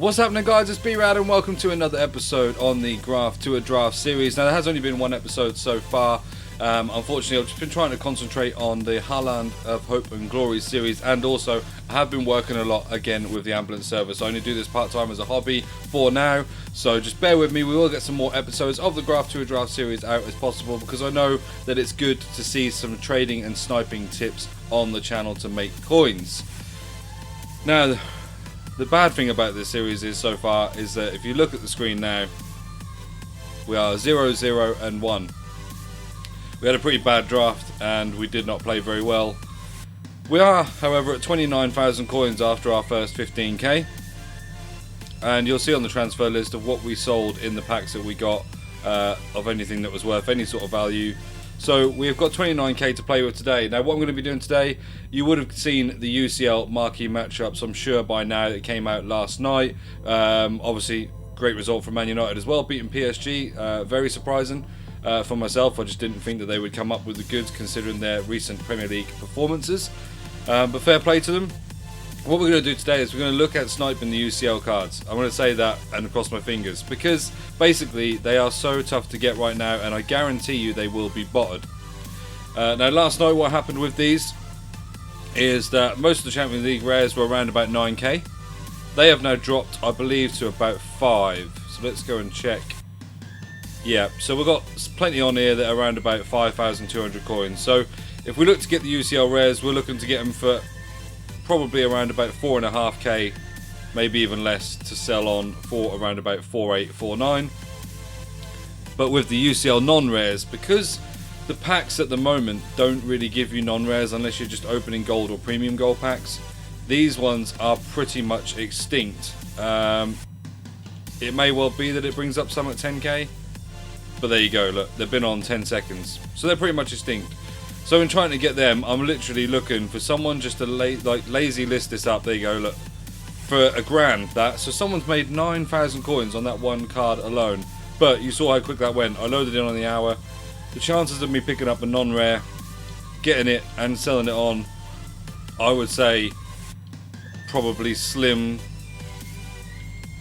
What's happening, guys? It's B-RAD and welcome to another episode on the Graft to a Draft series. Now, there has only been one episode so far. Unfortunately, I've just been trying to concentrate on the Highland of Hope and Glory series, and also I have been working a lot again with the ambulance service. I only do this part-time as a hobby for now, so just bear with me. We will get some more episodes of the Graft to a Draft series out as possible, because I know that it's good to see some trading and sniping tips on the channel to make coins. Now, the bad thing about this series is so far is that if you look at the screen now, we are 0, 0 and 1. We had a pretty bad draft and we did not play very well. We are, however, at 29,000 coins after our first 15k, and you'll see on the transfer list of what we sold in the packs that we got of anything that was worth any sort of value. So we've got 29k to play with today. Now, what I'm going to be doing today, you would have seen the UCL marquee matchups, I'm sure by now, that came out last night. Obviously, great result from Man United as well, beating PSG. Very surprising for myself. I just didn't think that they would come up with the goods considering their recent Premier League performances. But fair play to them. What we're going to do today is we're going to look at sniping the UCL cards. I'm going to say that and cross my fingers, because basically they are so tough to get right now, and I guarantee you they will be botted. Now, last night what happened with these is that most of the Champions League rares were around about 9k. They have now dropped, I believe, to about 5. So let's go and check. Yeah, so we've got plenty on here that are around about 5,200 coins. So if we look to get the UCL rares, we're looking to get them for probably around about 4.5k, maybe even less, to sell on for around about 4.8, 4.9. But with the UCL non-rares, because the packs at the moment don't really give you non-rares unless you're just opening gold or premium gold packs, these ones are pretty much extinct. It may well be that it brings up some at 10k, but there you go, look, they've been on 10 seconds, so they're pretty much extinct. So in trying to get them, I'm literally looking for someone just to lazy list this up. There you go, look, for $1,000 that. So someone's made 9,000 coins on that one card alone. But you saw how quick that went. I loaded in on the hour. The chances of me picking up a non-rare, getting it and selling it on, I would say probably slim.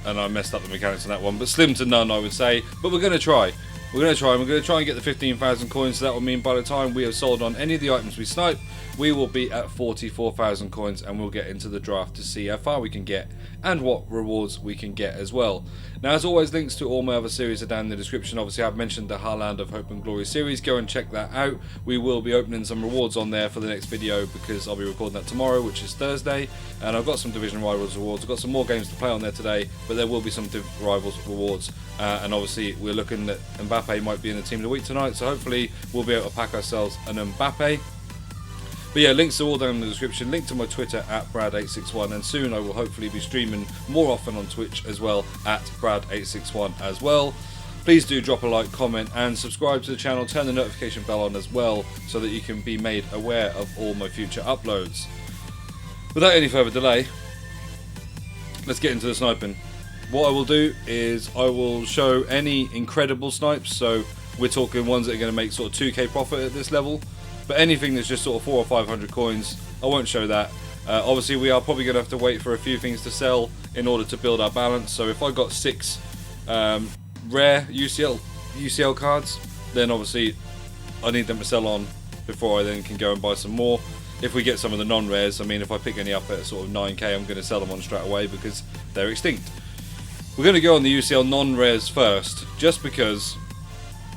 And I messed up the mechanics on that one, but slim to none, I would say. But we're going to try. We're going to try, and we're going to try and get the 15,000 coins, so that will mean by the time we have sold on any of the items we snipe, we will be at 44,000 coins, and we'll get into the draft to see how far we can get and what rewards we can get as well. Now, as always, links to all my other series are down in the description. Obviously, I've mentioned the Highland of Hope and Glory series. Go and check that out. We will be opening some rewards on there for the next video, because I'll be recording that tomorrow, which is Thursday, and I've got some Division Rivals rewards. I've got some more games to play on there today, but there will be some Rivals rewards, and obviously we're looking at Mbappe might be in the team of the week tonight, so hopefully we'll be able to pack ourselves an Mbappe. But yeah, links are all down in the description. Link to my Twitter at Brad861, and soon I will hopefully be streaming more often on Twitch as well at Brad861 as well. Please do drop a like, comment and subscribe to the channel. Turn the notification bell on as well, so that you can be made aware of all my future uploads. Without any further delay, let's get into the sniping. What I will do is I will show any incredible snipes, so we're talking ones that are going to make sort of 2k profit at this level. But anything that's just sort of 400 or 500 coins, I won't show that. Obviously, we are probably going to have to wait for a few things to sell in order to build our balance. So if I got 6 rare UCL cards, then obviously I need them to sell on before I then can go and buy some more. If we get some of the non-rares, I mean, if I pick any up at sort of 9k, I'm going to sell them on straight away because they're extinct. We're going to go on the UCL non-rares first, just because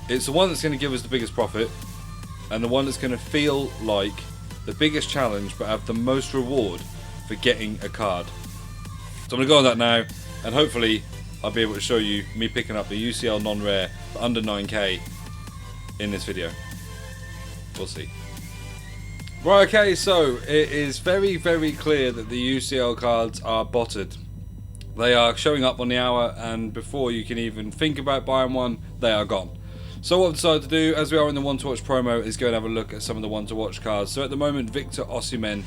it's the one that's going to give us the biggest profit, and the one that's going to feel like the biggest challenge but have the most reward for getting a card. So I'm going to go on that now, and hopefully I'll be able to show you me picking up the UCL non-rare for under 9k in this video. We'll see. Right, okay, so it is very, very clear that the UCL cards are botted. They are showing up on the hour, and before you can even think about buying one, they are gone. So what I've decided to do, as we are in the One to Watch promo, is go and have a look at some of the One to Watch cards. So at the moment, Victor Osimhen,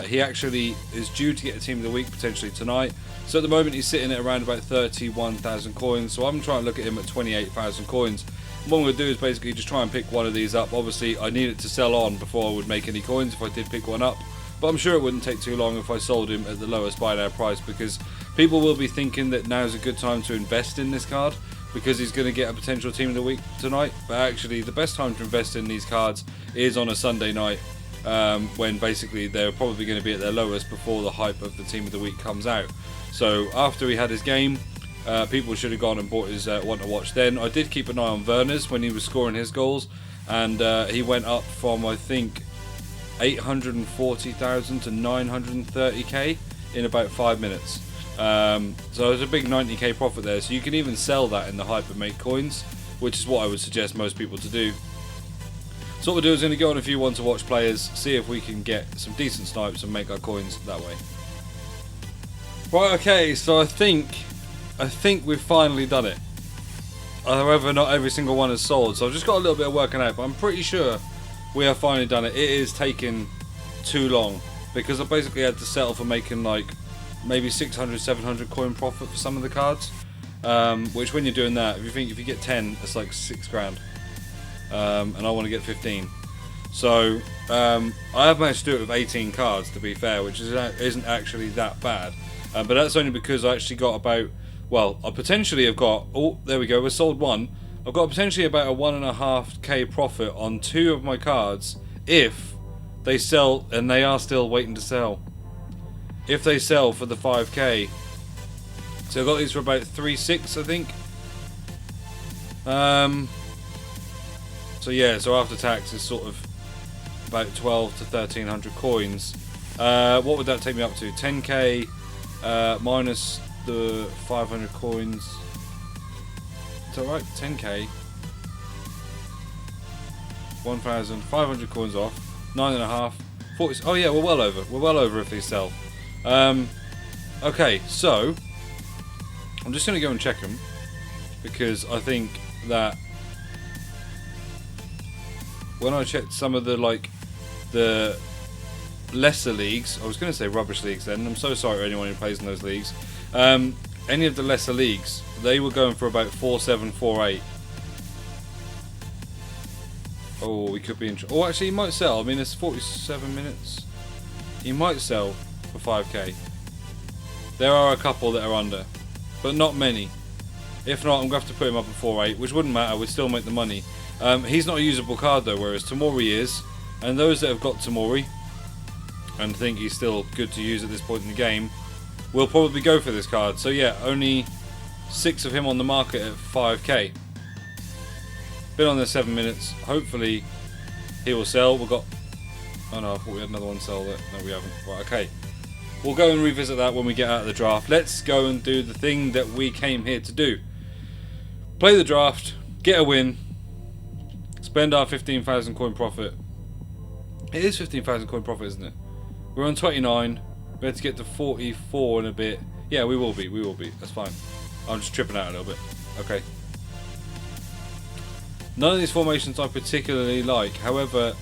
he actually is due to get a Team of the Week potentially tonight. So at the moment, he's sitting at around about 31,000 coins. So I'm trying to look at him at 28,000 coins. And what I'm going to do is basically just try and pick one of these up. Obviously, I need it to sell on before I would make any coins if I did pick one up. But I'm sure it wouldn't take too long if I sold him at the lowest buy now price, because People will be thinking that now's a good time to invest in this card because he's going to get a potential team of the week tonight, but actually the best time to invest in these cards is on a Sunday night, when basically they're probably going to be at their lowest before the hype of the team of the week comes out. So after he had his game, people should have gone and bought his one to watch then. I did keep an eye on Werner's when he was scoring his goals, and he went up from, I think, 840,000 to 930k in about 5 minutes. So it's a big 90k profit there, so you can even sell that in the hype and make coins, which is what I would suggest most people to do. So what we'll do is going to go on a few one to watch players, see if we can get some decent snipes and make our coins that way. Right, okay, so I think we've finally done it. However, not every single one is sold, so I've just got a little bit of working out, but I'm pretty sure we have finally done it. It is taking too long because I basically had to settle for making like maybe 600, 700 coin profit for some of the cards, which when you're doing that, if you get 10, it's like 6 grand, and I want to get 15. So I have managed to do it with 18 cards, to be fair, which isn't actually that bad, but that's only because I actually got about, well, I potentially have got, oh, there we go, we're sold one. I've got potentially about a 1.5k profit on 2 of my cards if they sell, and they are still waiting to sell. If they sell for the 5k, so I got these for about 3.6, I think. So yeah, so after tax is sort of about 12 to 1300 coins. What would that take me up to? 10k minus the 500 coins. Is that right? 10k. 1,500 coins off. 9.5. 40. Oh yeah, we're well over. We're well over if they sell. Okay, so I'm just going to go and check them because I think that when I checked some of the the lesser leagues, I was going to say rubbish leagues then, I'm so sorry to anyone who plays in those leagues, any of the lesser leagues, they were going for about 4.7, 4.8. Oh, we could be in oh, actually he might sell. I mean, it's 47 minutes. He might sell for 5k. There are a couple that are under, but not many. If not, I'm going to have to put him up at 4.8, which wouldn't matter, we'd still make the money. He's not a usable card though, whereas Tomori is, and those that have got Tomori and think he's still good to use at this point in the game will probably go for this card. So yeah, only 6 of him on the market at 5k. Been on there 7 minutes. Hopefully he will sell. We've got, oh no, I thought we had another one sell that. No, we haven't. Right, okay. We'll go and revisit that when we get out of the draft. Let's go and do the thing that we came here to do. Play the draft, get a win, spend our 15,000 coin profit. It is 15,000 coin profit, isn't it? We're on 29. We have to get to 44 in a bit. Yeah, we will be. We will be. That's fine. I'm just tripping out a little bit. Okay. None of these formations I particularly like. However,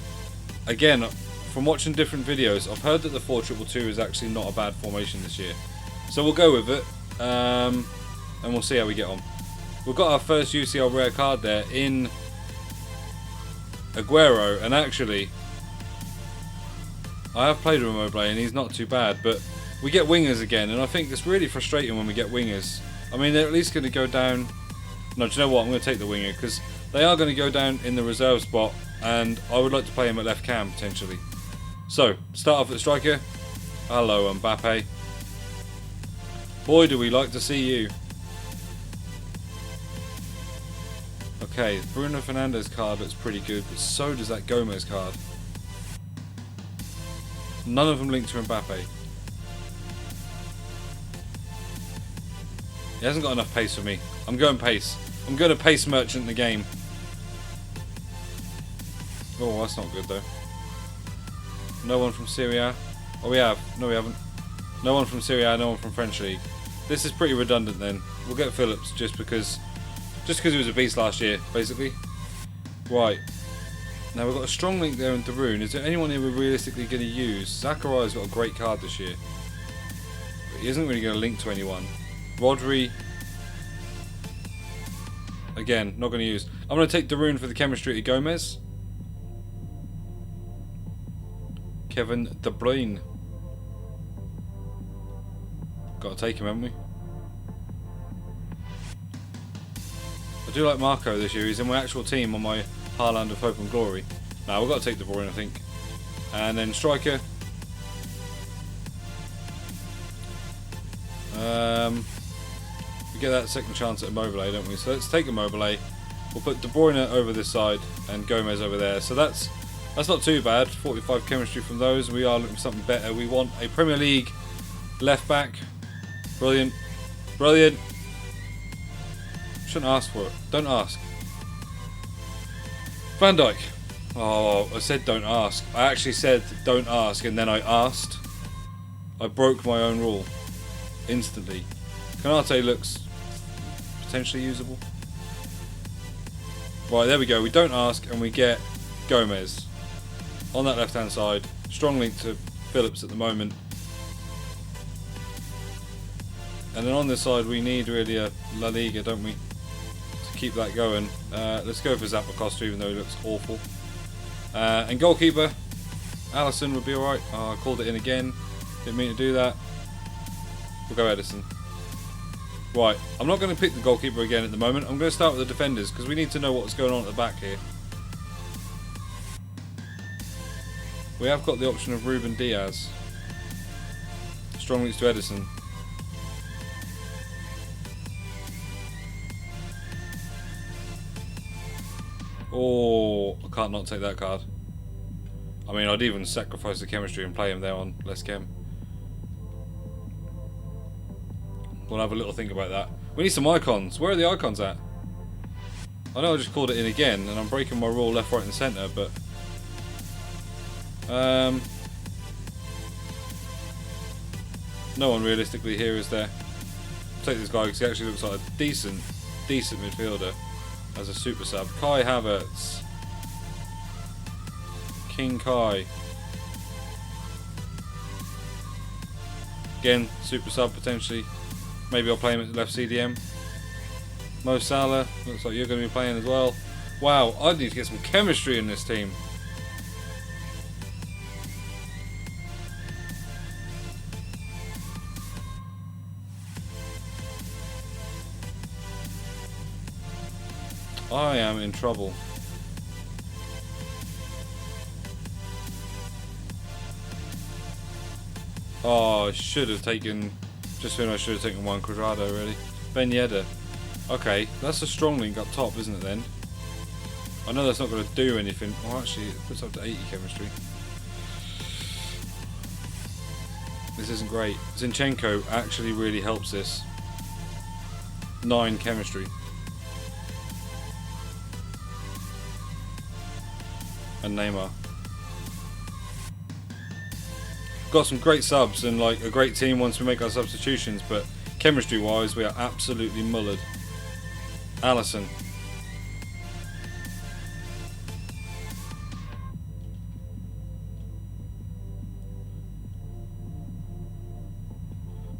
again, from watching different videos, I've heard that the 4-2-2 is actually not a bad formation this year. So we'll go with it, and we'll see how we get on. We've got our first UCL rare card there in Aguero, and actually, I have played with Immobile and he's not too bad, but we get wingers again, and I think it's really frustrating when we get wingers. I mean, they're at least going to go down. No, do you know what? I'm going to take the winger because they are going to go down in the reserve spot, and I would like to play him at left cam potentially. So, start off at striker. Hello, Mbappe. Boy, do we like to see you. Okay, Bruno Fernandes card looks pretty good, but so does that Gomez card. None of them linked to Mbappe. He hasn't got enough pace for me. I'm going pace. I'm going to pace merchant the game. Oh, that's not good though. No one from Serie A. Oh, we have. No, we haven't. No one from Serie A, no one from French League. This is pretty redundant then. We'll get Phillips just because he was a beast last year, basically. Right. Now we've got a strong link there in Darun. Is there anyone who we're realistically going to use? Zachary's got a great card this year, but he isn't really going to link to anyone. Rodri, again, not going to use. I'm going to take Darun for the chemistry to Gomez. Kevin De Bruyne. Got to take him, haven't we? do like Marco this year. He's in my actual team on my Haaland of Hope and Glory. Now we've got to take De Bruyne, I think. And then striker. We get that second chance at Immobile, don't we? So let's take Immobile. We'll put De Bruyne over this side and Gomez over there. So that's not too bad. 45 chemistry from those. We are looking for something better. We want a Premier League left back. Brilliant. Brilliant. Shouldn't ask for it. Don't ask. Van Dijk. Oh, I said don't ask. I actually said don't ask and then I asked. I broke my own rule. Instantly. Konate looks potentially usable. Right, there we go. We don't ask and we get Gomez on that left hand side. Strong link to Phillips at the moment. And then on this side we need really a La Liga, don't we? To keep that going. Let's go for Zappacosta even though he looks awful. And goalkeeper, Alisson would be alright. Oh, I called it in again. Didn't mean to do that. We'll go Edison. Right, I'm not going to pick the goalkeeper again at the moment. I'm going to start with the defenders because we need to know what's going on at the back here. We have got the option of Ruben Diaz. Strong links to Edison. Oh, I can't not take that card. I mean, I'd even sacrifice the chemistry and play him there on less chem. We'll have a little think about that. We need some icons. Where are the icons at? I know I just called it in again and I'm breaking my rule left, right and centre, but... no one realistically here is there. I'll take this guy because he actually looks like a decent midfielder as a super sub. Kai Havertz. King Kai. Again, super sub potentially. Maybe I'll play him at left CDM. Mo Salah, looks like you're going to be playing as well. Wow, I need to get some chemistry in this team. I am in trouble. Oh, I should have taken... Just when I should have taken one Quadrado, really. Ben Yedder. Okay, that's a strong link up top, isn't it then? I know that's not going to do anything. Oh, actually, it puts up to 80 chemistry. This isn't great. Zinchenko actually really helps this. 9 chemistry. And Neymar. Got some great subs and like a great team once we make our substitutions, but chemistry wise we are absolutely mullered. Alisson.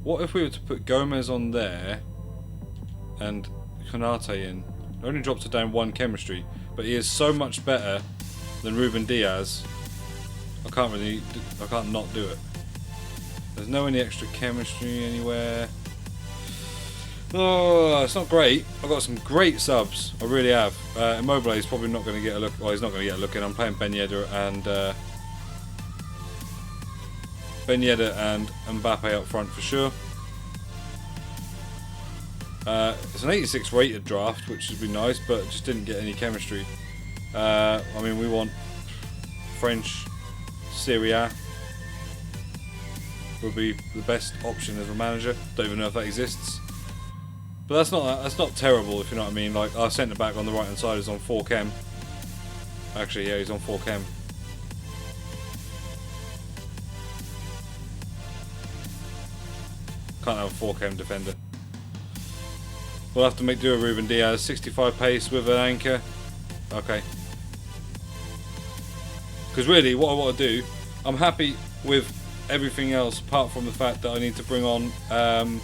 What if we were to put Gomez on there and Konate in? It only drops it down 1 chemistry, but he is so much better than Ruben Diaz. I can't not do it. There's no any extra chemistry anywhere. Oh, it's not great. I've got some great subs. I really have. Immobile is probably not going to get a look. Well, he's not going to get a look in. I'm playing Ben Yedder and Mbappe up front for sure. It's an 86 rated draft, which would be nice, but just didn't get any chemistry. I mean, we want French Serie A would be the best option as a manager. Don't even know if that exists, but that's not terrible if you know what I mean. Like our centre back on the right hand side is on 4 chem. Actually, yeah, he's on 4 chem. Can't have a 4 chem defender. We'll have to make do with Ruben Diaz. 65 pace with an anchor. Okay. Because really, what I want to do, I'm happy with everything else apart from the fact that I need to bring on... I'm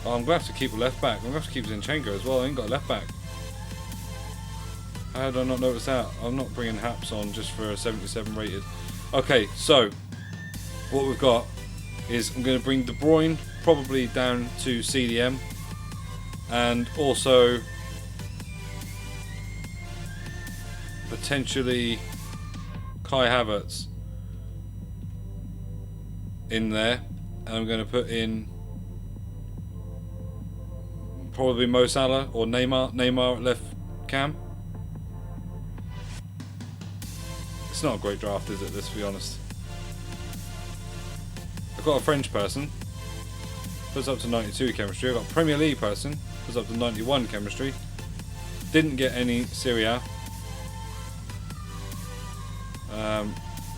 going to have to keep a left back. I'm going to have to keep Zinchenko as well. I ain't got a left back. How did I not notice that? I'm not bringing Haps on just for a 77 rated. Okay, so what we've got is I'm going to bring De Bruyne probably down to CDM. and also potentially Kai Havertz in there, and I'm going to put in probably Mo Salah or Neymar at left cam. It's not a great draft, is it? Let's be honest. I've got a French person, puts up to 92 chemistry. I've got a Premier League person, puts up to 91 chemistry. Didn't get any Serie A.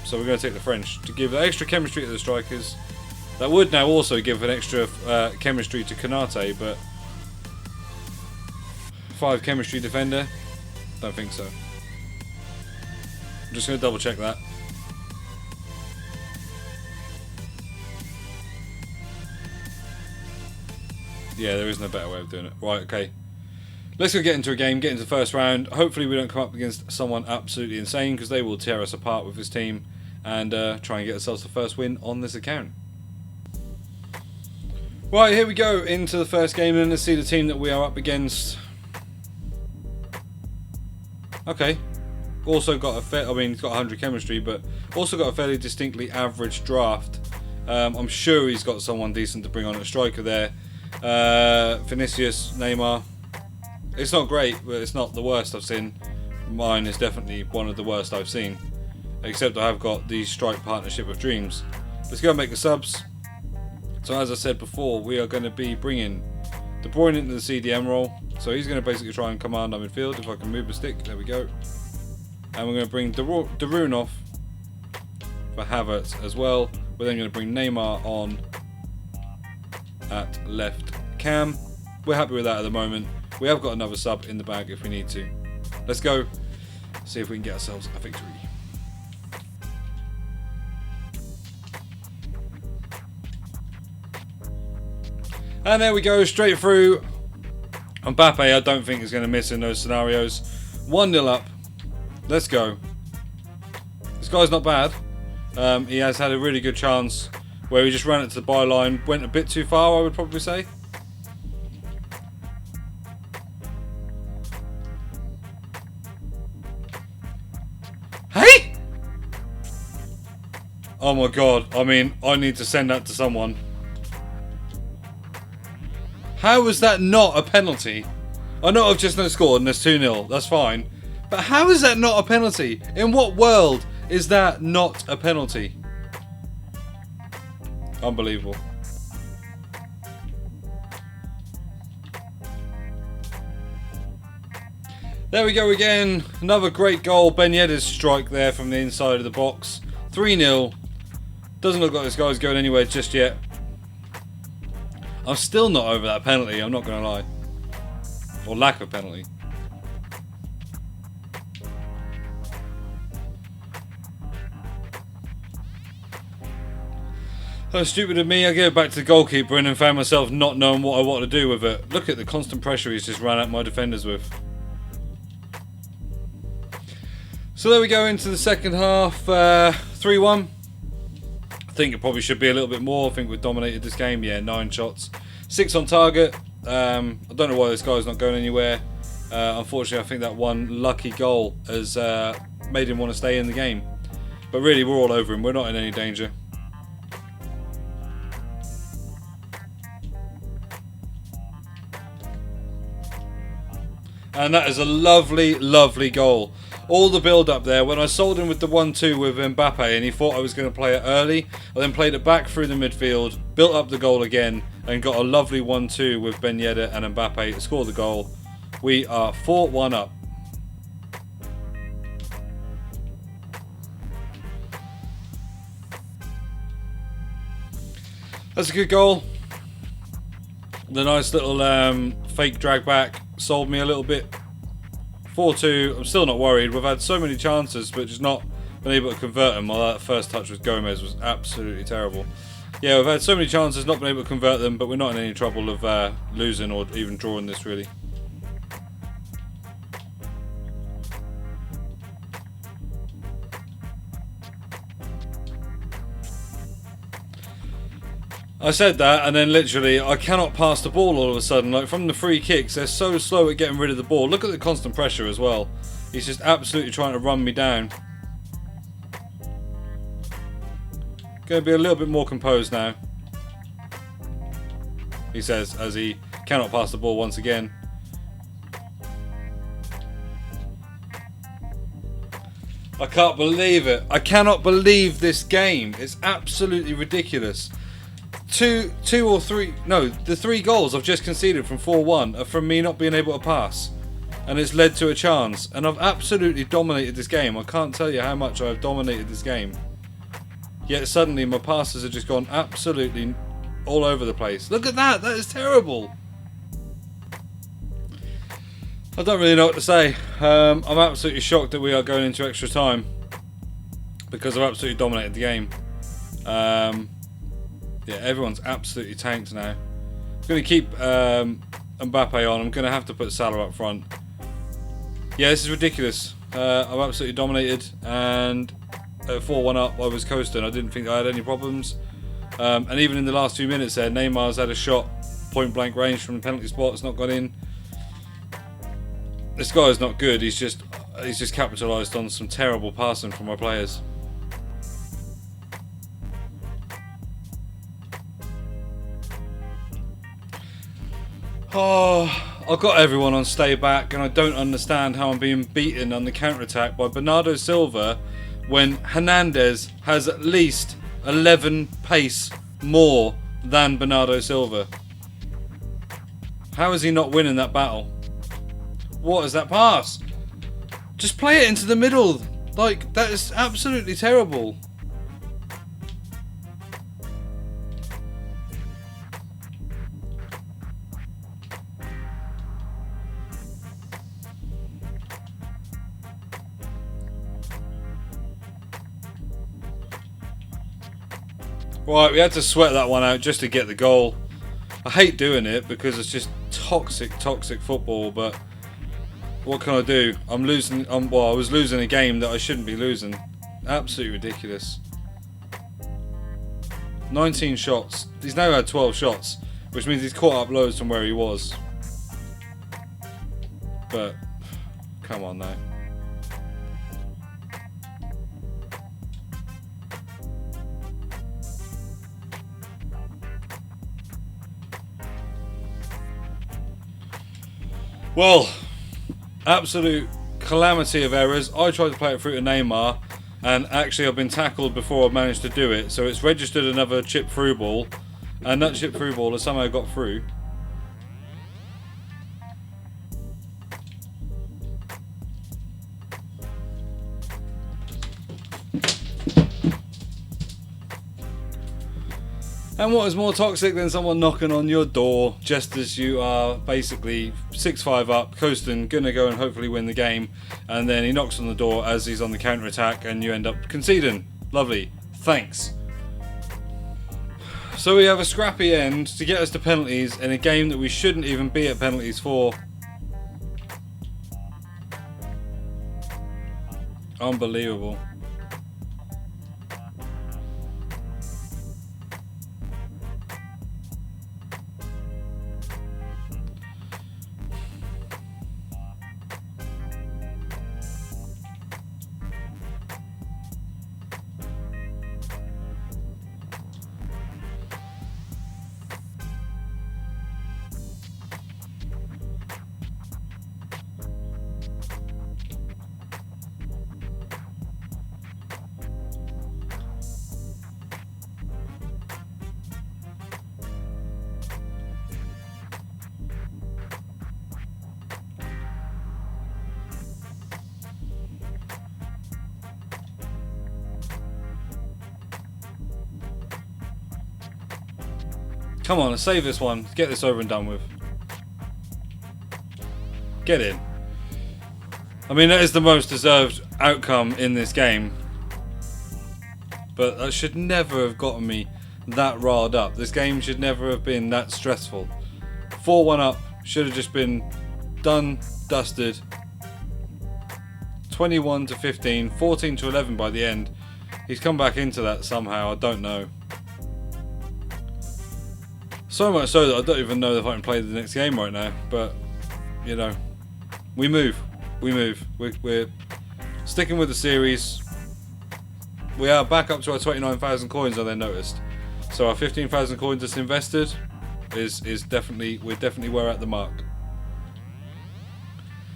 So we're going to take the French to give the extra chemistry to the strikers. That would now also give an extra chemistry to Konate, but 5 chemistry defender? Don't think so. I'm just going to double check that. Yeah, there isn't a better way of doing it. Right, okay. Let's go get into a game, get into the first round. Hopefully we don't come up against someone absolutely insane, because they will tear us apart with this team, and try and get ourselves the first win on this account. Right, here we go into the first game, and let's see the team that we are up against. Okay. Also got a he's got 100 chemistry, but also got a fairly distinctly average draft. I'm sure he's got someone decent to bring on a striker there. Vinicius, Neymar. It's not great, but it's not the worst I've seen. Mine is definitely one of the worst I've seen. Except I have got the strike partnership of dreams. Let's go and make the subs. So as I said before, we are going to be bringing De Bruyne into the CDM role. So he's going to basically try and command our midfield. If I can move the stick, there we go. And we're going to bring De Bruyne off for Havertz as well. We're then going to bring Neymar on at left cam. We're happy with that at the moment. We have got another sub in the bag if we need to. Let's go see if we can get ourselves a victory. And there we go, straight through. Mbappe, I don't think is going to miss in those scenarios. 1-0 up. Let's go. This guy's not bad. He has had a really good chance where he just ran it to the byline. Went a bit too far, I would probably say. Hey! Oh my god. I mean, I need to send that to someone. How is that not a penalty? I know I've just not scored and there's 2-0. That's fine. But how is that not a penalty? In what world is that not a penalty? Unbelievable. There we go again. Another great goal. Ben Yedder's strike there from the inside of the box. 3-0. Doesn't look like this guy's going anywhere just yet. I'm still not over that penalty, I'm not going to lie. Or lack of penalty. How stupid of me, I gave it back to the goalkeeper and then found myself not knowing what I wanted to do with it. Look at the constant pressure he's just ran at my defenders with. So there we go into the second half, 3-1. I think it probably should be a little bit more. I think we've dominated this game. Yeah, 9 shots. 6 on target. I don't know why this guy's not going anywhere. Unfortunately, I think that one lucky goal has made him want to stay in the game. But really, we're all over him. We're not in any danger. And that is a lovely, lovely goal. All the build up there. When I sold him with the 1-2 with Mbappe and he thought I was going to play it early, I then played it back through the midfield, built up the goal again, and got a lovely 1-2 with Ben Yedder and Mbappe to score the goal. We are 4-1 up. That's a good goal. The nice little fake drag back sold me a little bit. 4-2, I'm still not worried. We've had so many chances, but just not been able to convert them. Well, that first touch with Gomez was absolutely terrible. Yeah, we've had so many chances, not been able to convert them, but we're not in any trouble of losing or even drawing this, really. I said that, and then literally I cannot pass the ball all of a sudden. Like, from the free kicks, they're so slow at getting rid of the ball. Look at the constant pressure as well. He's just absolutely trying to run me down. Going to be a little bit more composed now, he says, as he cannot pass the ball once again. I can't believe it. I cannot believe this game. It's absolutely ridiculous. The 3 goals I've just conceded from 4-1 are from me not being able to pass. And it's led to a chance. And I've absolutely dominated this game. I can't tell you how much I've dominated this game. Yet suddenly my passes have just gone absolutely all over the place. Look at that. That is terrible. I don't really know what to say. I'm absolutely shocked that we are going into extra time. Because I've absolutely dominated the game. Yeah, everyone's absolutely tanked now. I'm going to keep Mbappe on. I'm going to have to put Salah up front. Yeah, this is ridiculous. I've absolutely dominated, and at 4-1 up, I was coasting. I didn't think I had any problems. And even in the last 2 minutes there, Neymar's had a shot, point blank range from the penalty spot. It's not gone in. This guy is not good. He's just capitalised on some terrible passing from my players. Oh, I've got everyone on stay back, and I don't understand how I'm being beaten on the counter-attack by Bernardo Silva when Hernandez has at least 11 pace more than Bernardo Silva. How is he not winning that battle? What is that pass? Just play it into the middle. Like, that is absolutely terrible. Right, we had to sweat that one out just to get the goal. I hate doing it because it's just toxic football, but what can I do? I'm losing. I was losing a game that I shouldn't be losing. Absolutely ridiculous. 19 shots. He's now had 12 shots, which means he's caught up loads from where he was. But come on now. Well, absolute calamity of errors. I tried to play it through to Neymar, and actually I've been tackled before I've managed to do it. So it's registered another chip through ball, and that chip through ball has somehow got through. And what is more toxic than someone knocking on your door just as you are basically 6-5 up, coasting, gonna go and hopefully win the game, and then he knocks on the door as he's on the counter attack and you end up conceding. Lovely. Thanks. So we have a scrappy end to get us to penalties in a game that we shouldn't even be at penalties for. Unbelievable. Come on, let's save this one. Get this over and done with. Get in. I mean, that is the most deserved outcome in this game. But that should never have gotten me that riled up. This game should never have been that stressful. 4-1 up should have just been done, dusted. 21-15, 14-11 by the end. He's come back into that somehow, I don't know. So much so that I don't even know if I can play the next game right now. But, you know, we move. We're sticking with the series. We are back up to our 29,000 coins, I then noticed. So our 15,000 coins that's invested is definitely, we're definitely at the mark.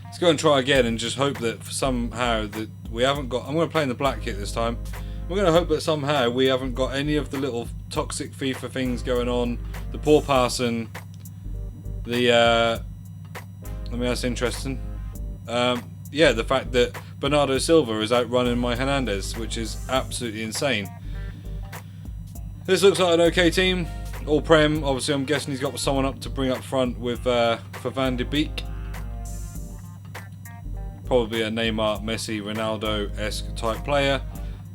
Let's go and try again and just hope that somehow that we haven't got, I'm going to play in the black kit this time. We're going to hope that somehow we haven't got any of the little toxic FIFA things going on. The poor passing. I mean, that's interesting. Yeah, the fact that Bernardo Silva is outrunning my Hernandez, which is absolutely insane. This looks like an okay team. All Prem. Obviously, I'm guessing he's got someone up to bring up front with for Van de Beek. Probably a Neymar, Messi, Ronaldo-esque type player.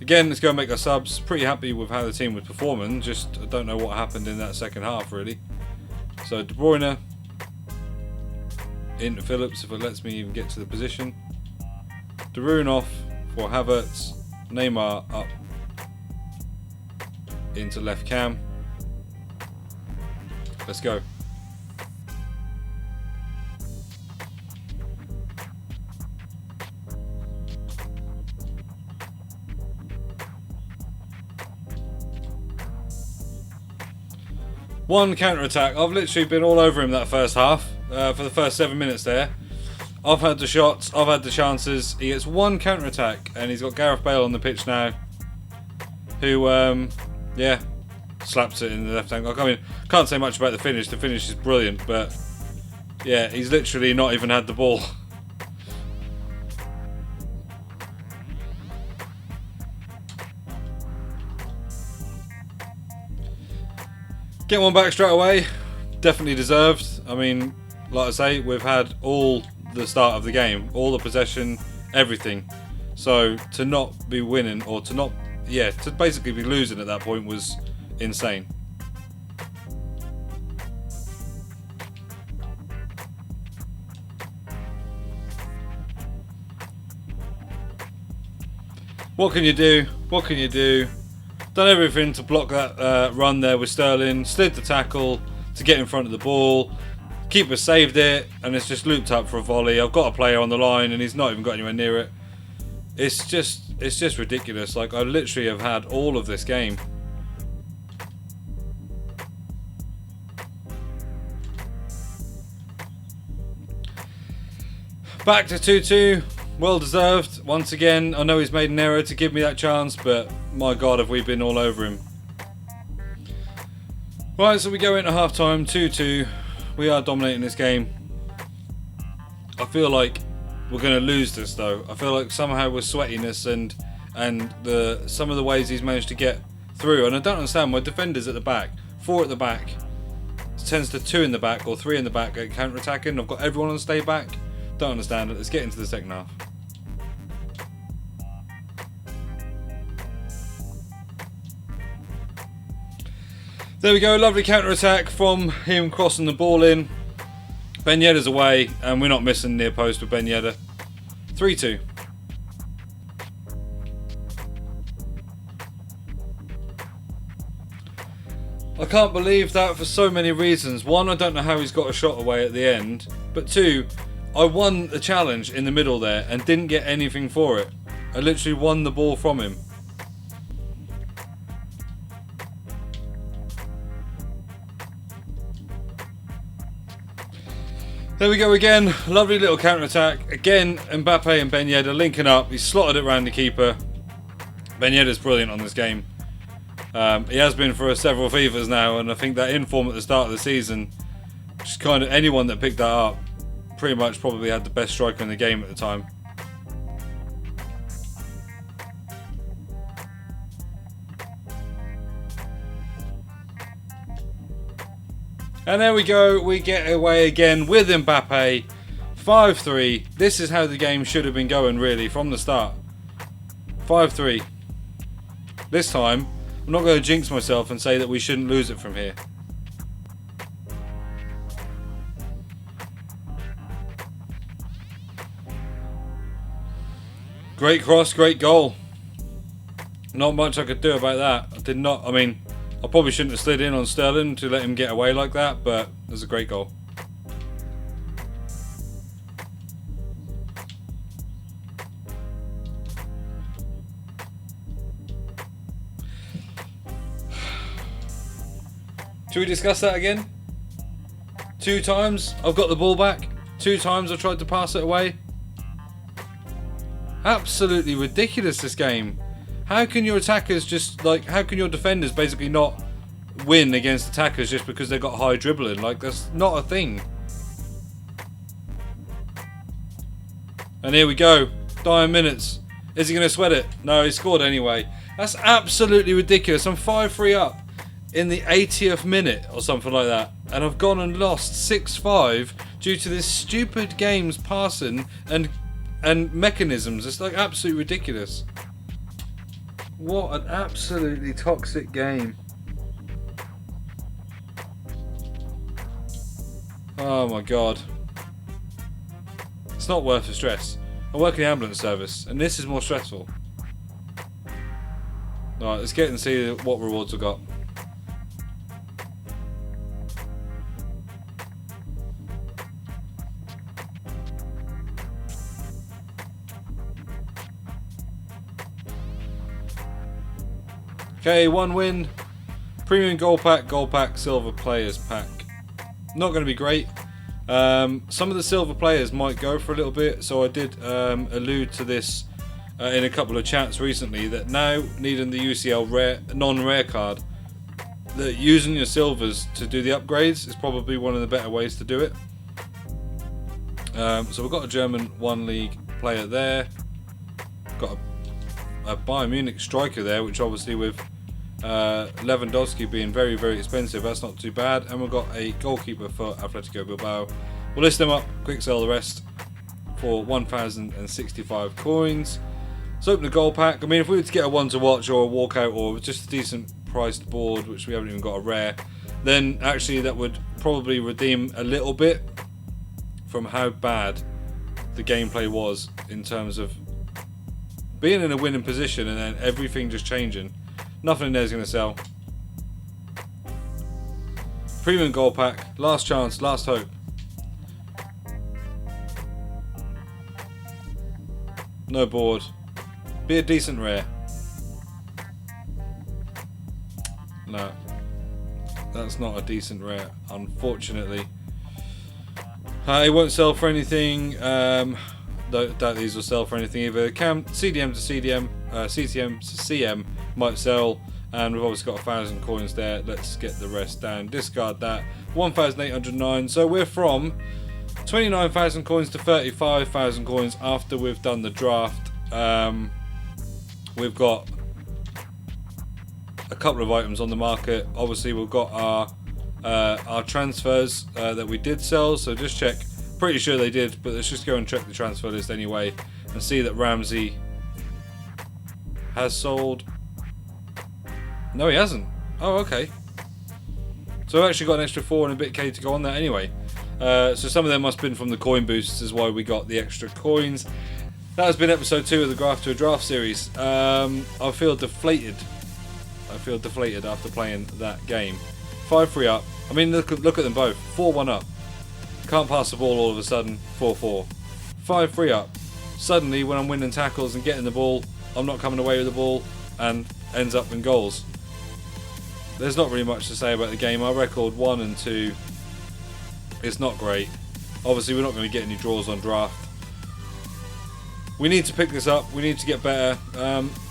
Again, let's go and make our subs. Pretty happy with how the team was performing. Just I don't know what happened in that second half really. So De Bruyne into Phillips if it lets me even get to the position. De Bruyne off for Havertz. Neymar up into left cam. Let's go. One counter-attack. I've literally been all over him that first half. For the first 7 minutes there. I've had the shots, I've had the chances. He gets one counter-attack and he's got Gareth Bale on the pitch now. Who, yeah, slaps it in the left hand. I mean, can't say much about the finish. The finish is brilliant, but yeah, he's literally not even had the ball. Get one back straight away. Definitely deserved. I mean, like I say, we've had all the start of the game, all the possession, everything. So to not be winning, or to not, yeah, to basically be losing at that point was insane. What can you do? What can you do? Done everything to block that run there with Sterling. Slid the tackle to get in front of the ball. Keeper saved it, and it's just looped up for a volley. I've got a player on the line, and he's not even got anywhere near it. It's just ridiculous. Like, I literally have had all of this game. Back to 2-2. Well deserved. Once again, I know he's made an error to give me that chance, but my God, have we been all over him. Right, so we go into half-time, 2-2. We are dominating this game. I feel like we're going to lose this, though. I feel like somehow with sweatiness and some of the ways he's managed to get through, and I don't understand why defenders at the back, 4 at the back, tends to 2 in the back or 3 in the back at counter-attacking. I've got everyone on stay back. Don't understand it. Let's get into the second half. There we go, lovely counter-attack from him crossing the ball in. Ben Yedder's away, and we're not missing near post with Ben Yedder. 3-2. I can't believe that for so many reasons. One, I don't know how he's got a shot away at the end. But two, I won the challenge in the middle there and didn't get anything for it. I literally won the ball from him. There we go again, lovely little counter-attack. Again, Mbappe and Ben Yedder linking up. He's slotted it around the keeper. Ben Yedder's brilliant on this game. He has been for several FIFAs now, and I think that inform at the start of the season, just kind of anyone that picked that up, pretty much probably had the best striker in the game at the time. And there we go, we get away again with Mbappe, 5-3. This is how the game should have been going really from the start. 5-3. This time, I'm not going to jinx myself and say that we shouldn't lose it from here. Great cross, great goal. Not much I could do about that. I did not, I mean, I probably shouldn't have slid in on Sterling to let him get away like that, but it was a great goal. Should we discuss that again? 2 times I've got the ball back. 2 times I've tried to pass it away. Absolutely ridiculous, this game. How can your attackers just, like, how can your defenders basically not win against attackers just because they've got high dribbling? Like, that's not a thing. And here we go. Dying minutes. Is he going to sweat it? No, he scored anyway. That's absolutely ridiculous. I'm 5-3 up in the 80th minute or something like that, and I've gone and lost 6-5 due to this stupid game's passing and mechanisms. It's like absolutely ridiculous. What an absolutely toxic game. Oh my god. It's not worth the stress. I work in the ambulance service and this is more stressful. Alright, let's get and see what rewards we've got. Okay, 1 win, premium gold pack, silver players pack. Not going to be great. Some of the silver players might go for a little bit, so I did allude to this in a couple of chats recently, that now needing the UCL non-rare card, that using your silvers to do the upgrades is probably one of the better ways to do it. So we've got a German 1 league player there, got a Bayern Munich striker there, which obviously with Lewandowski being very, very expensive, that's not too bad. And we've got a goalkeeper for Atletico Bilbao. We'll list them up, quick sell the rest for 1,065 coins. So open the goal pack. I mean, if we were to get a 1 to watch or a walkout or just a decent priced board, which we haven't even got a rare, then actually that would probably redeem a little bit from how bad the gameplay was in terms of being in a winning position and then everything just changing. Nothing in there is going to sell. Premium goal pack, last chance, last hope. No board. Be a decent rare. No. That's not a decent rare, unfortunately. It won't sell for anything. Doubt these will sell for anything either. CDM to CDM, CTM to CM might sell, and we've obviously got 1,000 coins there. Let's get the rest down. Discard that. 1,809. So we're from 29,000 coins to 35,000 coins after we've done the draft. We've got a couple of items on the market. Obviously, we've got our transfers that we did sell. So just check. Pretty sure they did, but let's just go and check the transfer list anyway and see that Ramsey has sold. No, he hasn't. Oh, okay. So I've actually got an extra 4 and a bit K to go on that anyway. So some of them must have been from the coin boosts, is why we got the extra coins. That has been episode 2 of the Graft to a Draft series. I feel deflated. I feel deflated after playing that game. 5-3 up. I mean, look at them both. 4-1 up. Can't pass the ball all of a sudden. 4-4. 5-3 up. Suddenly, when I'm winning tackles and getting the ball, I'm not coming away with the ball and ends up in goals. There's not really much to say about the game. Our record 1 and 2. It's not great. Obviously, we're not going to get any draws on draft. We need to pick this up. We need to get better.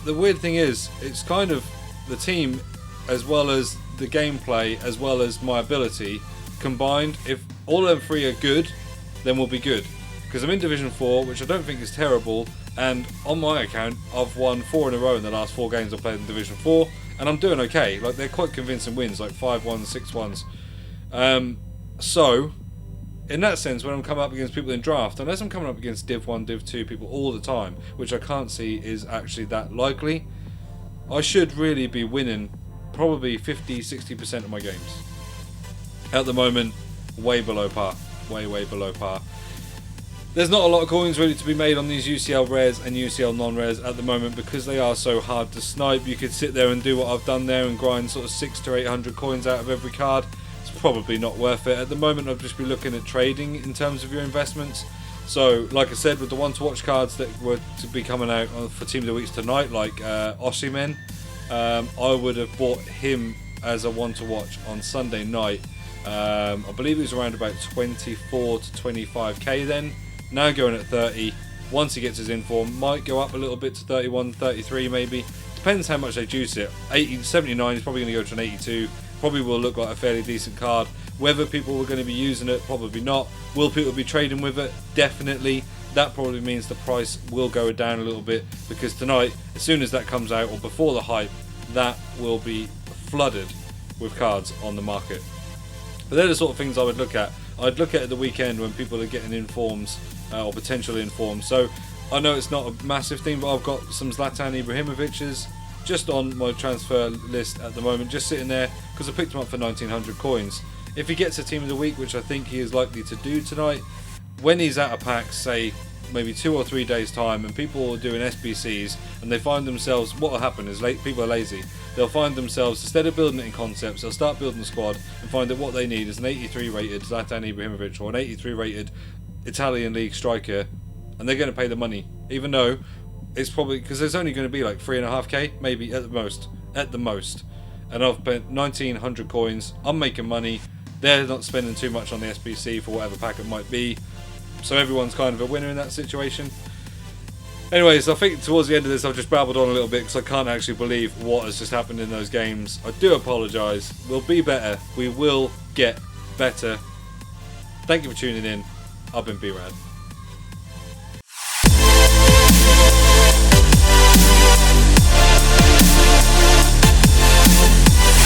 The weird thing is, it's kind of the team as well as the gameplay as well as my ability combined. If all of them 3 are good, then we'll be good. Because I'm in Division 4, which I don't think is terrible, and on my account, I've won 4 in a row in the last 4 games I've played in Division 4, and I'm doing okay. Like, they're quite convincing wins, like 5-1s, 6-1s. So, in that sense, when I'm coming up against people in draft, unless I'm coming up against Div 1, Div 2 people all the time, which I can't see is actually that likely, I should really be winning probably 50-60% of my games. At the moment, way below par. Way below par. There's not a lot of coins ready to be made on these UCL rares and UCL non-rares at the moment because they are so hard to snipe. You could sit there and do what I've done there and grind sort of 600 to 800 coins out of every card. It's probably not worth it. At the moment, I'll just be looking at trading in terms of your investments. So, like I said, with the one to watch cards that were to be coming out for Team of the Weeks tonight, like Osimhen, I would have bought him as a one to watch on Sunday night. I believe it was around about 24 to 25k then. Now going at 30. Once he gets his inform, might go up a little bit to 31, 33 maybe. Depends how much they juice it. 79 is probably going to go to an 82. Probably will look like a fairly decent card. Whether people are going to be using it, probably not. Will people be trading with it? Definitely. That probably means the price will go down a little bit because tonight, as soon as that comes out or before the hype, that will be flooded with cards on the market. But they're the sort of things I would look at. I'd look at the weekend when people are getting informs or potential informs. So I know it's not a massive thing, but I've got some Zlatan Ibrahimovic's just on my transfer list at the moment, just sitting there because I picked him up for 1900 coins. If he gets a Team of the Week, which I think he is likely to do tonight, when he's out of packs, say maybe 2 or 3 days time, and people are doing SBCs and they find themselves, what will happen is people are lazy. They'll find themselves, instead of building it in concepts, they'll start building the squad and find that what they need is an 83 rated Zlatan Ibrahimovic or an 83 rated Italian league striker, and they're going to pay the money, even though it's probably because there's only going to be like 3.5k maybe at the most, and I've spent 1900 coins. I'm making money. They're not spending too much on the SBC for whatever pack it might be, so everyone's kind of a winner in that situation. Anyways, I think towards the end of this I've just babbled on a little bit because I can't actually believe what has just happened in those games. I do apologise. We'll be better. We will get better. Thank you for tuning in. I've been B-RAD.